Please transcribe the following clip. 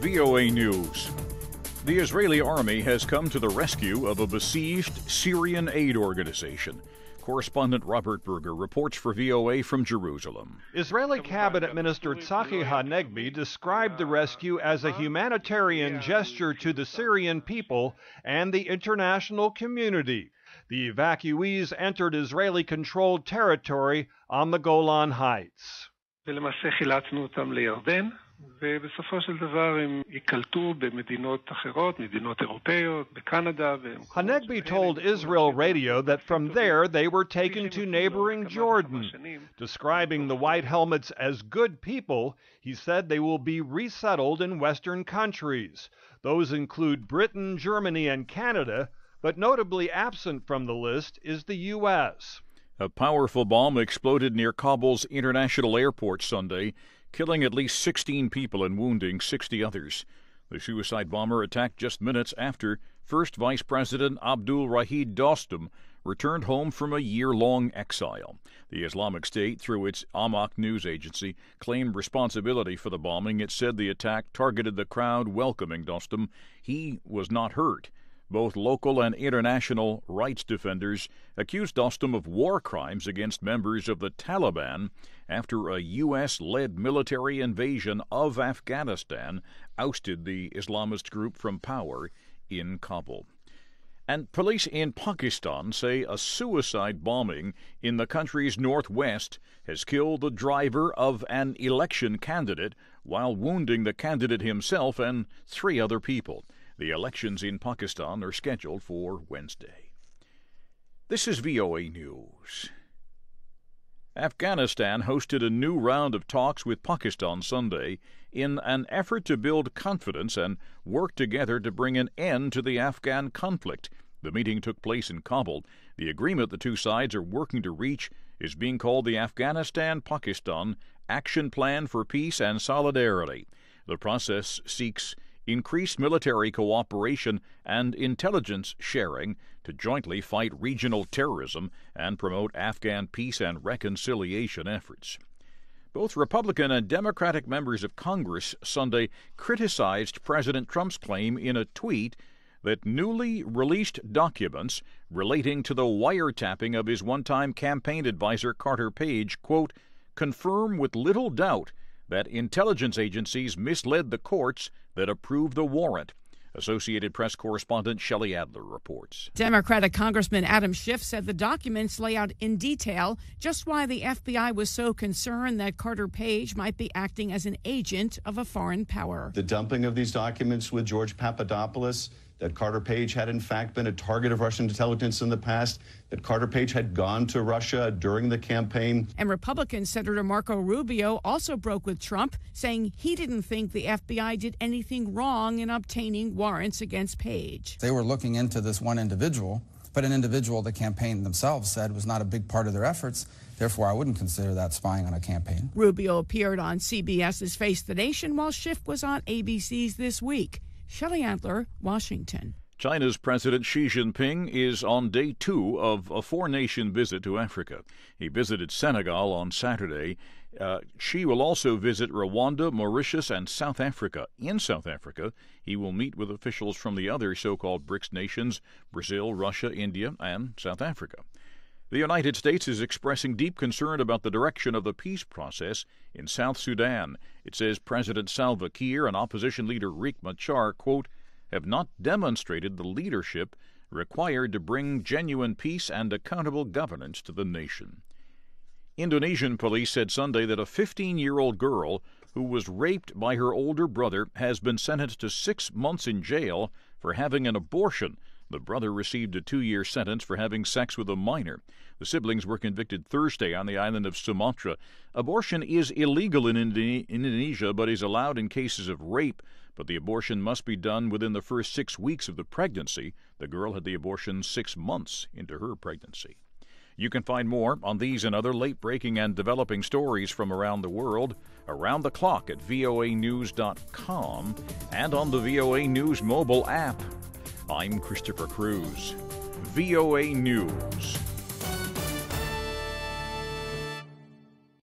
VOA News. The Israeli army has come to the rescue of a besieged Syrian aid organization. Correspondent Robert Berger reports for VOA from Jerusalem. Israeli Cabinet Minister Tzachi Hanegbi described the rescue as a humanitarian gesture to the Syrian people and the international community. The evacuees entered Israeli-controlled territory on the Golan Heights. ולמעשה חילצנו אותם לירדן, ובסופו של דבר הם ייקלטו במדינות אחרות, מדינות אירופאיות, בקנדה. Hanegbi told Israel Radio that from there they were taken to neighboring Jordan. Describing the White Helmets as good people, he said they will be resettled in Western countries. Those include Britain, Germany, and Canada, but notably absent from the list is the U.S. A powerful bomb exploded near Kabul's international airport Sunday, killing at least 16 people and wounding 60 others. The suicide bomber attacked just minutes after First Vice President Abdul Rashid Dostum returned home from a year-long exile. The Islamic State, through its Amaq news agency, claimed responsibility for the bombing. It said the attack targeted the crowd welcoming Dostum. He was not hurt. Both local and international rights defenders accused Dostum of war crimes against members of the Taliban after a U.S.-led military invasion of Afghanistan ousted the Islamist group from power in Kabul. And police in Pakistan say a suicide bombing in the country's northwest has killed the driver of an election candidate while wounding the candidate himself and 3 other people. The elections in Pakistan are scheduled for Wednesday. This is VOA News. Afghanistan hosted a new round of talks with Pakistan Sunday in an effort to build confidence and work together to bring an end to the Afghan conflict. The meeting took place in Kabul. The agreement the two sides are working to reach is being called the Afghanistan-Pakistan Action Plan for Peace and Solidarity. The process seeks increased military cooperation and intelligence sharing to jointly fight regional terrorism and promote Afghan peace and reconciliation efforts. Both Republican and Democratic members of Congress Sunday criticized President Trump's claim in a tweet that newly released documents relating to the wiretapping of his one-time campaign advisor Carter Page, quote, confirm with little doubt that intelligence agencies misled the courts that approved the warrant. Associated Press correspondent Shelley Adler reports. Democratic Congressman Adam Schiff said the documents lay out in detail just why the FBI was so concerned that Carter Page might be acting as an agent of a foreign power. The dumping of these documents with George Papadopoulos, that Carter Page had in fact been a target of Russian intelligence in the past, that Carter Page had gone to Russia during the campaign. And Republican Senator Marco Rubio also broke with Trump, saying he didn't think the FBI did anything wrong in obtaining warrants against Page. They were looking into this one individual, but an individual the campaign themselves said was not a big part of their efforts. Therefore, I wouldn't consider that spying on a campaign. Rubio appeared on CBS's Face the Nation while Schiff was on ABC's This Week. Shelley Adler, Washington. China's President Xi Jinping is on day 2 of a 4-nation visit to Africa. He visited Senegal on Saturday. Xi will also visit Rwanda, Mauritius, and South Africa. In South Africa, he will meet with officials from the other so-called BRICS nations, Brazil, Russia, India, and South Africa. The United States is expressing deep concern about the direction of the peace process in South Sudan. It says President Salva Kiir and opposition leader Riek Machar, quote, have not demonstrated the leadership required to bring genuine peace and accountable governance to the nation. Indonesian police said Sunday that a 15-year-old girl who was raped by her older brother has been sentenced to 6 months in jail for having an abortion. The brother received a 2-year sentence for having sex with a minor. The siblings were convicted Thursday on the island of Sumatra. Abortion is illegal in Indonesia, but is allowed in cases of rape. But the abortion must be done within the first 6 weeks of the pregnancy. The girl had the abortion 6 months into her pregnancy. You can find more on these and other late-breaking and developing stories from around the world around the clock at voanews.com and on the VOA News mobile app. I'm Christopher Cruz. VOA News.